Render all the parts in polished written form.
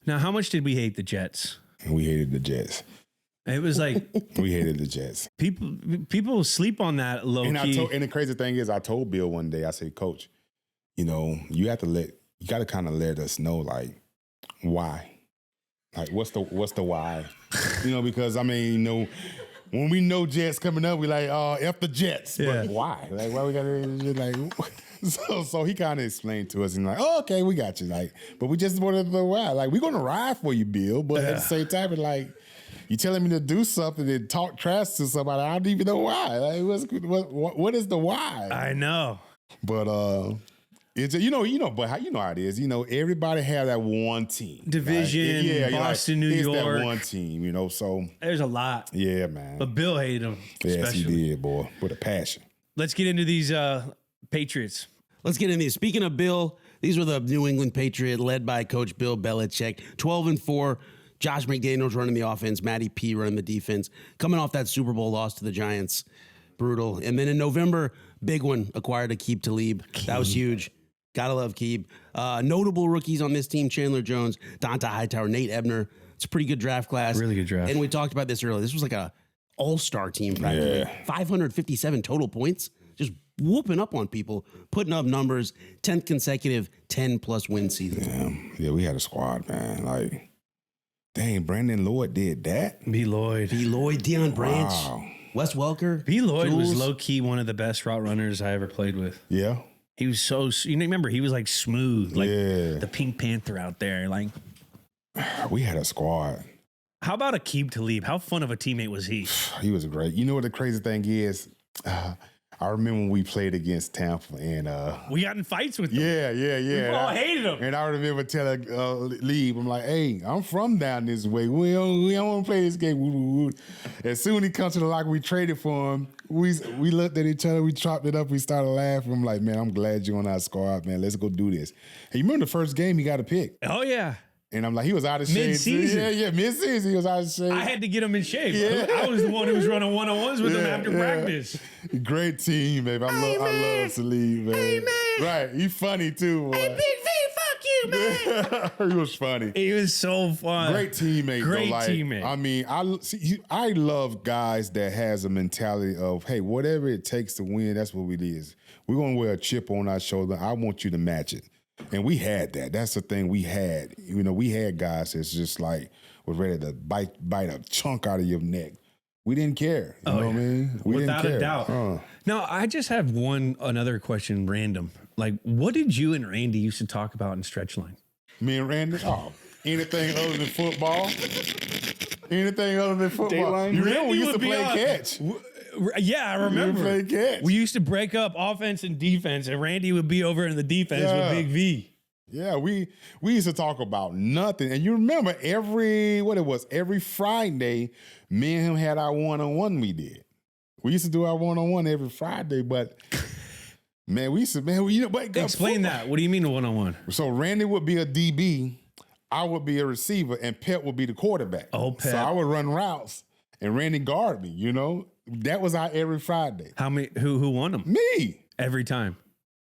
Now, how much did we hate the Jets? We hated the Jets. It was like We hated the Jets. people sleep on that low key. And the crazy thing is, I told Bill one day, I said, Coach, you got to kind of let us know, like, why? Like, what's the why? Because when we know Jets coming up, we like, F the Jets. Yeah. But why? Like, why we got to like? So he kind of explained to us and like, okay, we got you. Like, but we just wanted to know why. Like, we're gonna ride for you, Bill. But at the same time, it's like, you telling me to do something and talk trash to somebody, I don't even know why. Like, what is the why? I know. But it's but how it is. Everybody have that one team. Division, Boston, New York. It's that one team, so. There's a lot. Yeah, man. But Bill hated them. Yes, he did, boy, with a passion. Let's get into these Patriots. Let's get into these. Speaking of Bill, these were the New England Patriots led by Coach Bill Belichick, 12-4. Josh McDaniels running the offense, Matty P running the defense, coming off that Super Bowl loss to the Giants. Brutal. And then in November, big one, acquired Aqib Talib. That was huge. Gotta love Aqib. Notable rookies on this team, Chandler Jones, Donta Hightower, Nate Ebner. It's a pretty good draft class. Really good draft. And we talked about this earlier. This was like a all-star team practically. Yeah. 557 total points. Just whooping up on people, putting up numbers, 10th consecutive 10-plus win season. Yeah, we had a squad, man. Like, dang, Brandon Lloyd did that? B. Lloyd, Deion Branch, Wow. Wes Welker. B. Lloyd Jules. was low-key one of the best route runners I ever played with. Yeah. He was so, remember, he was like smooth, like Yeah. the Pink Panther out there. Like, We had a squad. how about Aqib Talib? How fun of a teammate was he? He was great. You know what the crazy thing is? I remember when we played against Tampa and We got in fights with them. yeah. We all hated him. And I remember telling Lee, I'm like, hey, I'm from down this way. We don't want to play this game. As soon as he comes to the locker, we traded for him. We looked at each other, we chopped it up, we started laughing. I'm like, man, I'm glad you're on our squad, man. Let's go do this. And you remember the first game he got a pick? Oh, yeah. And I'm like, he was out of shape. Mid-season. Yeah, mid-season. He was out of shape. I had to get him in shape. Yeah. I was the one who was running one-on-ones with him after practice. Great team, babe. I love Salim, man. Hey, man. Right. He's funny, too. Boy. Hey, Big V, fuck you, man. He was funny. He was so fun. Great teammate. Great though. Like, teammate. I mean, I love guys that has a mentality of, hey, whatever it takes to win, that's what it is. We're going to wear a chip on our shoulder. I want you to match it. And we had that. That's the thing we had. We had guys that's just like was ready to bite a chunk out of your neck. We didn't care. You know what I mean? We Without didn't care. a doubt. Now, I just have another question, random. Like, what did you and Randy used to talk about in stretch line? Me and Randy, anything other than football. Anything other than football. Dayline. You remember we Randy used to would be play on- catch. Yeah, I remember. We play catch. We used to break up offense and defense, and Randy would be over in the defense Yeah. with Big V. Yeah, we used to talk about nothing. And you remember every Friday, me and him had our one-on-one we did. We used to do our one-on-one every Friday, but man, but Explain that. What do you mean one-on-one? So Randy would be a DB, I would be a receiver, and Pep would be the quarterback. Oh, Pep. So I would run routes, and Randy guard me, That was our every Friday. How many? Who won them? Me. Every time.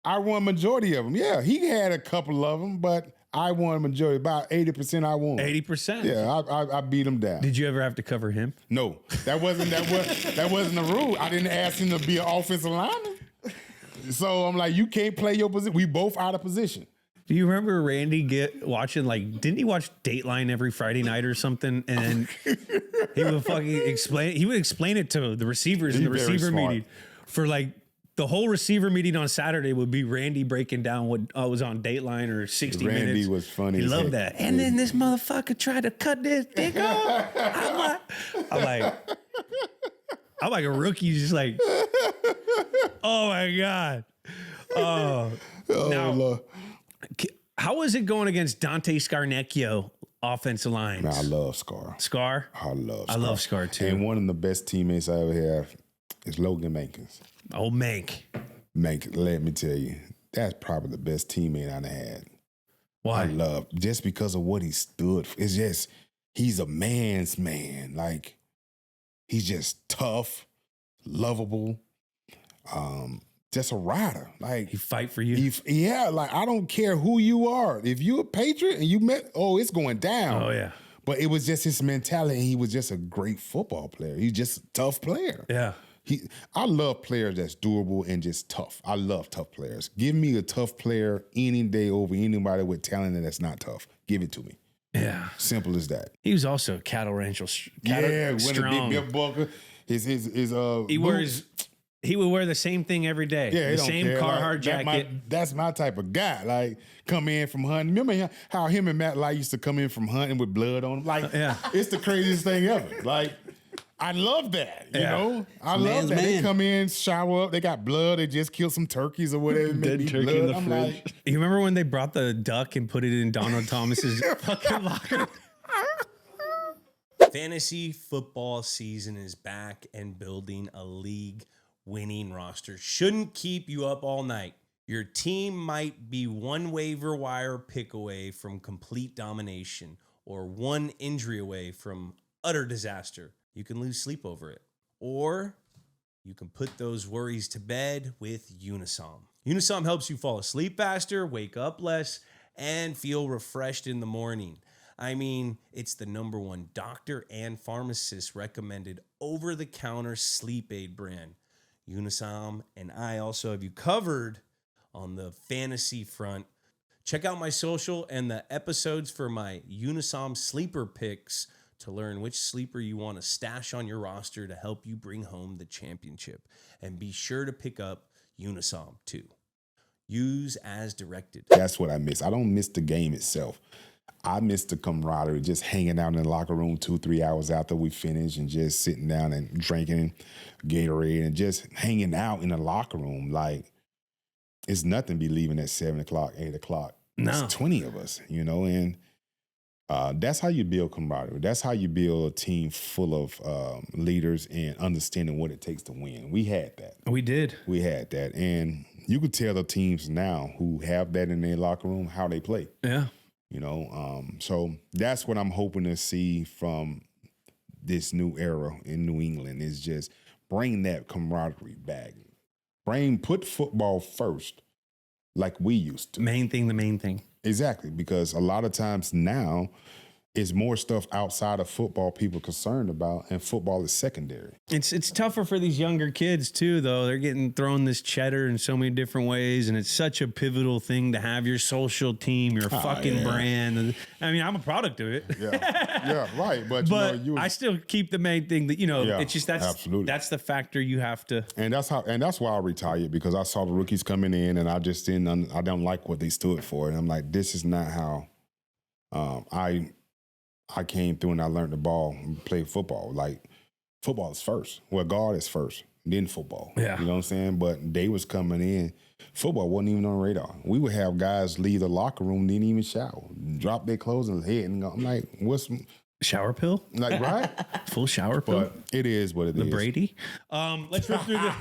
I won majority of them. Yeah, he had a couple of them, but I won majority. About 80% I won. 80%. Yeah, I beat him down. Did you ever have to cover him? No, that wasn't the rule. I didn't ask him to be an offensive lineman. So I'm like, you can't play your position. We both out of position. Do you remember Randy watching, didn't he watch Dateline every Friday night or something? And he would explain it to the receivers in the He's very receiver smart. meeting. For the whole receiver meeting on Saturday would be Randy breaking down what was on Dateline or 60 Randy Minutes. was funny He as loved heck. that. And then this motherfucker tried to cut this dick off. I'm like a rookie, just like, oh my God. Oh, Now, Lord. how is it going against Dante Scarnecchio offensive lines? Man, I love Scar. Scar? I love Scar too. And one of the best teammates I ever have is Logan Mankins. Oh, Mank. Mank, let me tell you, that's probably the best teammate I had. Why? I love just because of what he stood for. It's just he's a man's man. Like he's just tough, lovable. just a rider. Like He fight for you. yeah, like I don't care who you are. If you a Patriot and you it's going down. Oh yeah. But it was just his mentality. He was just a great football player. He's just a tough player. Yeah. I love players that's durable and just tough. I love tough players. Give me a tough player any day over anybody with talent that's not tough. Give it to me. Yeah. Simple as that. He was also a cattle rancher. When Strong. the big bucker, He would wear the same thing every day. Yeah, the same Carhartt jacket. That's my type of guy. Like, come in from hunting. Remember how him and Matt Light used to come in from hunting with blood on them? Like, it's the craziest thing ever. Like, I love that. You know, I love that. They come in, shower up. They got blood. They just killed some turkeys or whatever. Dead turkey in the fridge. You remember when they brought the duck and put it in Donald Thomas's fucking locker? Fantasy football season is back, and building a league winning roster shouldn't keep you up all night. Your team might be one waiver wire pick away from complete domination or one injury away from utter disaster. You can lose sleep over it. Or you can put those worries to bed with Unisom. Unisom helps you fall asleep faster, wake up less, and feel refreshed in the morning. I mean, it's the #1 doctor and pharmacist recommended over-the-counter sleep aid brand. Unisom and I also have you covered on the fantasy front. Check out my social and the episodes for my Unisom sleeper picks to learn which sleeper you want to stash on your roster to help you bring home the championship. And be sure to pick up Unisom too. Use as directed. That's what I miss. I don't miss the game itself. I miss the camaraderie, just hanging out in the locker room 2-3 hours after we finish and just sitting down and drinking Gatorade and just hanging out in the locker room. Like, it's nothing be leaving at 7 o'clock, 8 o'clock. No. It's 20 of us, and that's how you build camaraderie. That's how you build a team full of leaders and understanding what it takes to win. We had that. We did. We had that. And you could tell the teams now who have that in their locker room how they play. Yeah. So that's what I'm hoping to see from this new era in New England is just bring that camaraderie back. Put football first like we used to. The main thing. Exactly, because a lot of times now it's more stuff outside of football people concerned about, and football is secondary. It's tougher for these younger kids too, though. They're getting thrown this cheddar in so many different ways, and it's such a pivotal thing to have your social team, your fucking brand. And, I mean, I'm a product of it. Yeah, right. But I still keep the main thing that it's just absolutely. That's the factor you have to. And that's why I retired, because I saw the rookies coming in, and I just I don't like what they stood for, and I'm like, this is not how I came through and I learned the ball and played football. Like, football is first. Well, guard is first, then football. Yeah. You know what I'm saying? But they was coming in. Football wasn't even on the radar. We would have guys leave the locker room, didn't even shower, drop their clothes and head and go. I'm like, what's... Shower pill? Like, right? Full shower pill? But it is what it is. The Brady? Let's rip through the...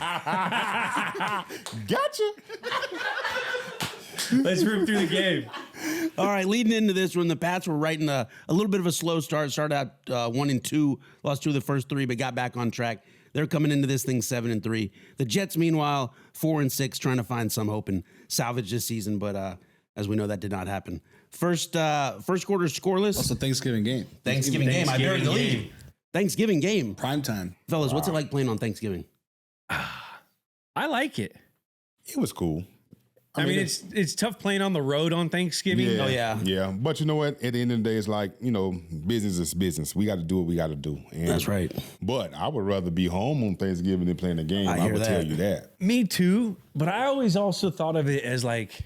Gotcha. Let's rip through the game. All right, leading into this one, the Pats were right in a little bit of a slow start. Started out 1-2, lost 2 of the first 3, but got back on track. They're coming into this thing 7-3. The Jets, meanwhile, 4-6, trying to find some hope and salvage this season, but as we know, that did not happen. First quarter scoreless. Also, Thanksgiving game. Thanksgiving game. I buried the lead. Thanksgiving game. Prime time. Fellas, what's it like playing on Thanksgiving? I like it. It was cool. I mean, it's tough playing on the road on Thanksgiving. Yeah, Oh, yeah. Yeah. But you know what? At the end of the day, it's like, business is business. We got to do what we got to do. And, That's right. But I would rather be home on Thanksgiving than playing a game. I hear would that. tell you that. Me too. But I always also thought of it as like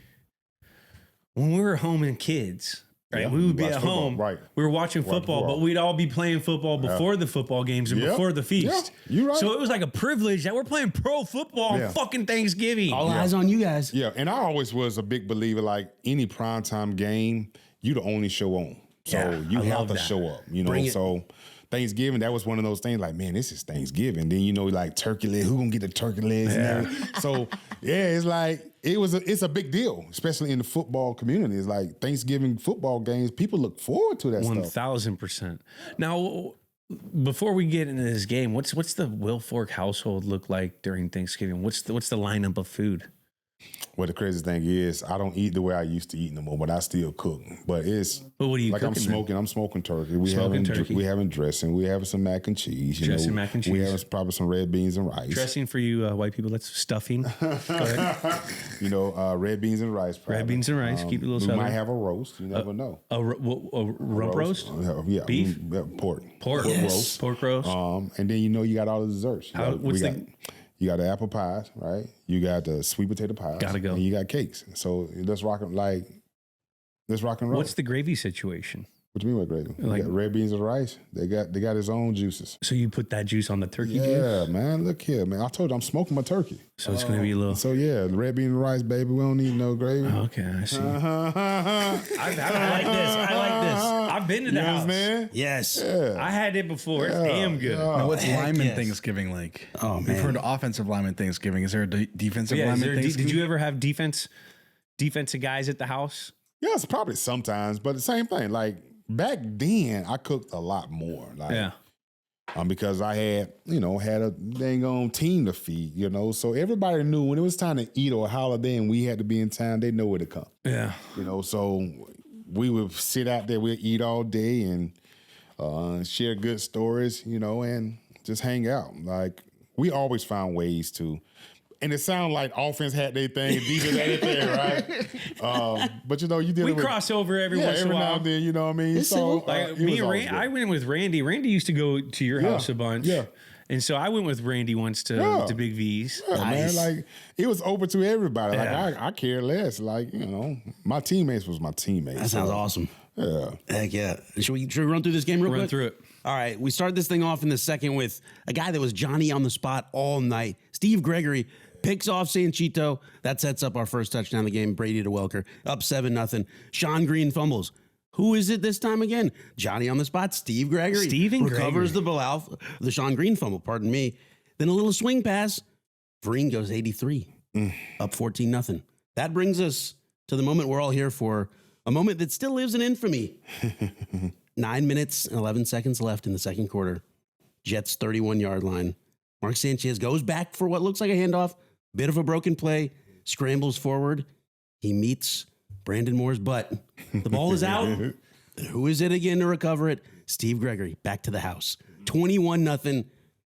when we were home and kids, right? Yeah, We would be watch at football, home. right. We were watching football, but we'd all be playing football before the football games and Yep. before the feast. Yeah, you're right. So it was like a privilege that we're playing pro football on fucking Thanksgiving. All eyes on you guys. Yeah, and I always was a big believer, like any primetime game, you the only show on. So Yeah, you I have love to that. show up, Bring it. So Thanksgiving, that was one of those things like, man, this is Thanksgiving. Then, like turkey leg, who gonna get the turkey legs and everything? So, yeah, it's like, it's a big deal, especially in the football community. It's like Thanksgiving football games, people look forward to that stuff. 1,000%. Now, Before we get into this game, what's the Wilfork household look like during Thanksgiving? What's the lineup of food? Well, the crazy thing is, I don't eat the way I used to eat no more, but I still cook. But it's what are you like cooking? I'm smoking turkey. We having dressing. We having some mac and cheese. Mac and cheese. We having probably some red beans and rice. Dressing for you white people. That's stuffing. Go ahead. Red beans and rice. Probably. Red beans and rice. Keep it a little We southern. might have a roast. You never know. A rump roast? Yeah. Beef? Pork. Roast. Pork roast. And then you got all the desserts. You got the apple pies, right? You got the sweet potato pies. Gotta go. And you got cakes. So let's rock and roll. What's the gravy situation? What do you mean with gravy? Like, got red beans and rice. They got his own juices. So you put that juice on the turkey juice? Yeah, man. Look here, man. I told you I'm smoking my turkey. So it's going to be a little... So yeah, red beans and rice, baby. We don't need no gravy. Okay, I see. I like this. I've been to the house. Man. Yes. Yeah. I had it before. It's damn good. Now, what's lineman yes. Thanksgiving like? Oh, We've man. heard offensive lineman Thanksgiving. Is there a defensive Yeah, lineman Thanksgiving? did you ever have defensive guys at the house? Yes, probably sometimes, but the same thing. Like back then, I cooked a lot more. Like, Yeah. Because I had a dang on team to feed, So everybody knew when it was time to eat or a holiday and we had to be in town, they know where to come. Yeah. So we would sit out there, we'd eat all day and share good stories, and just hang out. Like we always found ways to. And it sounded like offense had their thing, defense had their thing, right? But you did. We cross over every once in a every now while. and then, you know what I mean? So Like me and Randy, I went with Randy. Randy used to go to your house a bunch. Yeah. And so I went with Randy once to Big V's. Yeah, Nice. man, like it was open to everybody. Like Yeah. I care less. Like my teammates was my teammates. That sounds awesome. Yeah. Heck yeah. Should we run through this game real quick? Run through it. All right. We started this thing off in the second with a guy that was Johnny on the spot all night. Steve Gregory picks off Sanchito. That sets up our first touchdown of the game. Brady to Welker. Up 7-0. Sean Green fumbles. Who is it this time again? Johnny on the spot. Steve Gregory. Recovers the Sean Green fumble. Pardon me. Then a little swing pass. Vereen goes 83. Up 14-0. That brings us to the moment we're all here for. A moment that still lives in infamy. 9 minutes and 11 seconds left in the second quarter. Jets 31-yard line. Mark Sanchez goes back for what looks like a handoff. Bit of a broken play. Scrambles forward. He meets Brandon Moore's butt. The ball is out. And who is it again to recover it? Steve Gregory back to the house. 21-0.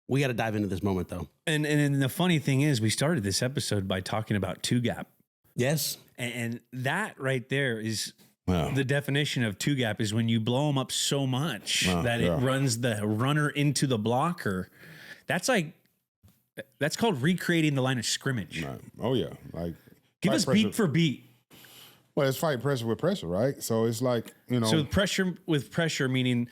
We got to dive into this moment, though. And the funny thing is, we started this episode by talking about two gap. Yes. And that right there is Wow. the definition of two gap is when you blow them up so much that it runs the runner into the blocker. That's called recreating the line of scrimmage. Right. Oh yeah. Like Give fight us pressure. beat for beat. Well, it's fight pressure with pressure, right? So it's like So pressure with pressure, meaning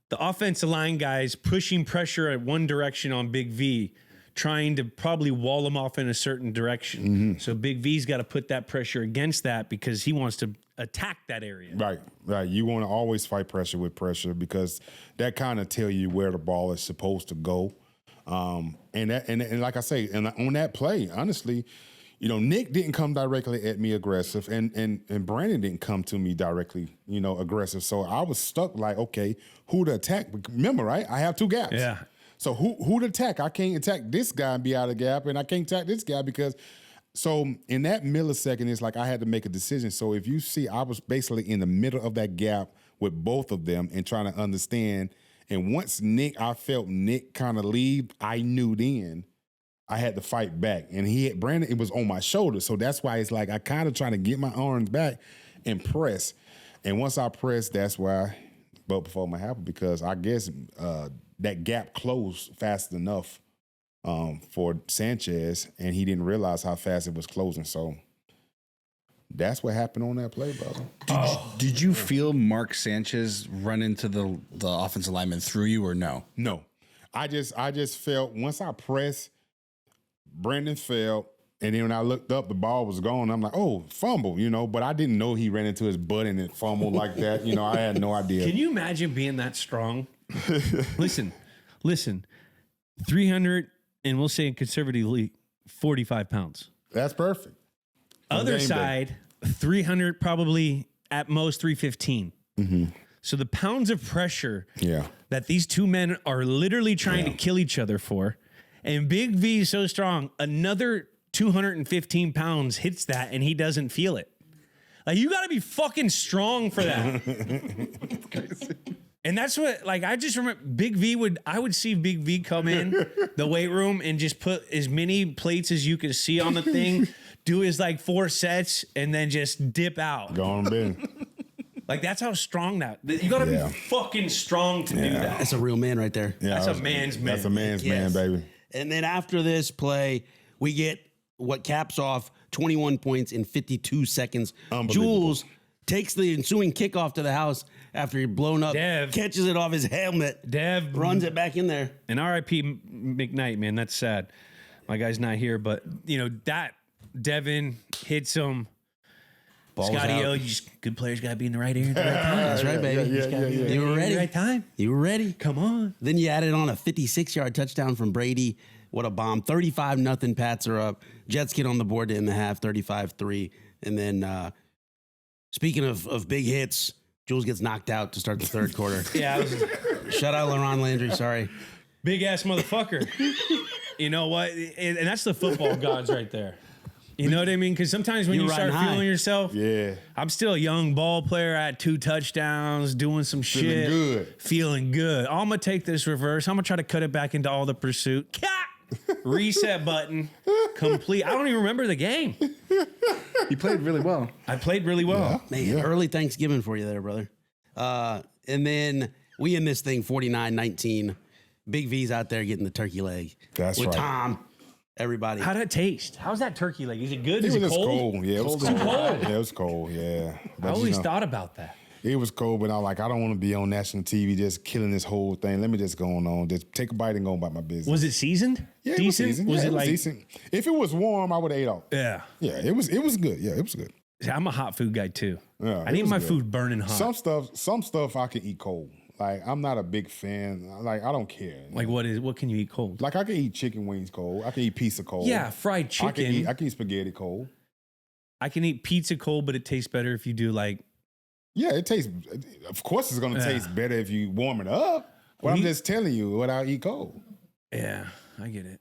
the offensive line guys pushing pressure at one direction on Big V, trying to probably wall them off in a certain direction. Mm-hmm. So Big V's got to put that pressure against that because he wants to attack that area. Right. You want to always fight pressure with pressure because that kind of tell you where the ball is supposed to go. And like I say, and on that play, honestly, Nick didn't come directly at me aggressive, and Brandon didn't come to me directly, aggressive. So I was stuck like, okay, who to attack? Remember, right? I have two gaps. Yeah. So who to attack? I can't attack this guy and be out of the gap, and I can't attack this guy because. So in that millisecond, it's like I had to make a decision. So if you see, I was basically in the middle of that gap with both of them and trying to understand. And once I felt Nick kind of leave, I knew then I had to fight back. And Brandon, it was on my shoulder. So that's why it's like I kind of trying to get my arms back and press. And once I pressed, that's why but before my happened because I guess that gap closed fast enough for Sanchez, and he didn't realize how fast it was closing. So that's what happened on that play, brother. Did you feel Mark Sanchez run into the offensive lineman through you or no? No. I just felt once I pressed, Brandon fell, and then when I looked up, the ball was gone. I'm like, oh, fumble, but I didn't know he ran into his butt and it fumbled like that. I had no idea. Can you imagine being that strong? Listen, 300, and we'll say conservatively 45 pounds. That's perfect. Other side, 300, probably at most 315. So the pounds of pressure Yeah. that these two men are literally trying to kill each other for, and Big V is so strong, another 215 pounds hits that and he doesn't feel it. Like, you got to be fucking strong for that. And that's what, like, I just remember I would see Big V come in the weight room and just put as many plates as you could see on the thing, do his like 4 sets, and then just dip out. Go on, Ben. Like, that's how strong you got to be fucking strong to do that. That's a real man right there. Yeah, That's a man's man. That's a man's Yes. man, baby. And then after this play, we get what caps off 21 points in 52 seconds. Jules takes the ensuing kickoff to the house after he's blown up, Dev. catches it off his helmet, Dev runs it back in there. And R.I.P. McKnight, man, that's sad. My guy's not here, but that Devin hits him. Scotty out. O, good players got to be in the right area at the right time. That's right, baby. You were ready. Right time. You were ready. Come on. Then you added on a 56-yard touchdown from Brady. What a bomb. 35-0. Pats are up. Jets get on the board to end the half, 35-3. And then speaking of big hits, Jules gets knocked out to start the third quarter. Yeah. Shout out LaRon Landry. Sorry. Big ass motherfucker. You know what? And that's the football gods right there. You know what I mean? Because sometimes when You're you start riding high. feeling yourself, Yeah. I'm still a young ball player. I had 2 touchdowns, doing some shit. good. Feeling good. I'm going to take this reverse. I'm going to try to cut it back into all the pursuit. Reset button. Complete. I don't even remember the game. You played really well. I played really well. Man, early Thanksgiving for you there, brother. And then we end this thing 49-19. Big V's out there getting the turkey leg. That's with right. Tom, everybody. How'd it taste? How's that turkey leg? Is it good? It Is was it just cold? cold. Yeah, it was Too cold. cold. Yeah, it was cold. Yeah. I But, always thought about that. it was cold, but I was like, I don't want to be on national TV just killing this whole thing. Let me just go on. Just take a bite and go about my business. Was it seasoned? Yeah, it Decent? was seasoned. Was Yeah, it like decent? If it was warm, I would have ate off. Yeah. Yeah, it was good. Yeah, it was good. I'm a hot food guy too. Yeah, I it need was my good. food burning hot. Some stuff I can eat cold. Like, I'm not a big fan. Like, I don't care. Like what can you eat cold? Like, I can eat chicken wings cold. I can eat pizza cold. Yeah, fried chicken. I can eat spaghetti cold. I can eat pizza cold, but it tastes better if you do like Yeah, it tastes. Of course, it's gonna taste better if you warm it up. But I'm just telling you what I eat cold. yeah, I get it.